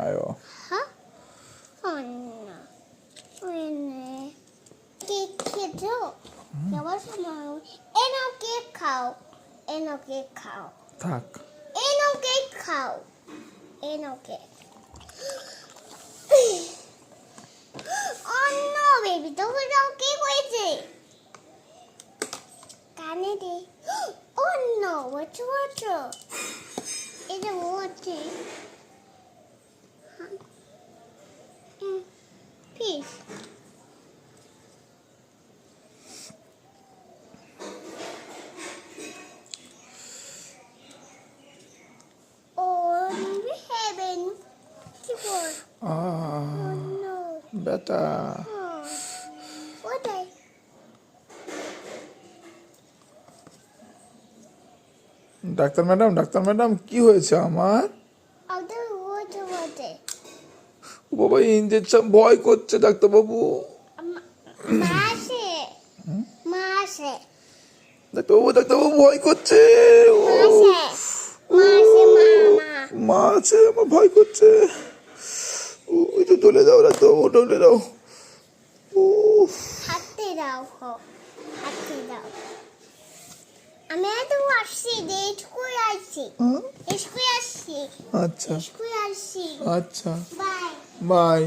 Ajo. Hæ? Anna. Kikkido. Jag var så många. En och gekau. En och gekau. থাক। En och gekau. En och gekau. Oh no, baby. তোমার কি হয়েছে? কানে দে। Oh no, what's water? It's water. Peace. Oh, heaven. Oh no. ব্যথা। Oh. What I? Doctor madam কি হয়েছে আমার? Other water. ও বাবা ইনজেকশন ভয় করছে ডাক্তারবাবু। Mashe. Mashe. ডাক্তারবাবু ভয় করছে। Mashe. Mashe mama. মা আছে আমার ভয় করছে। ওই তো তুলে দাও ডাক্তারবাবু তুলে দাও। হাতে দাও হাতে দাও আমি তো আসছি স্কুল আসছি স্কুল আসছি আচ্ছা স্কুল আসছি আচ্ছা বাই বাই।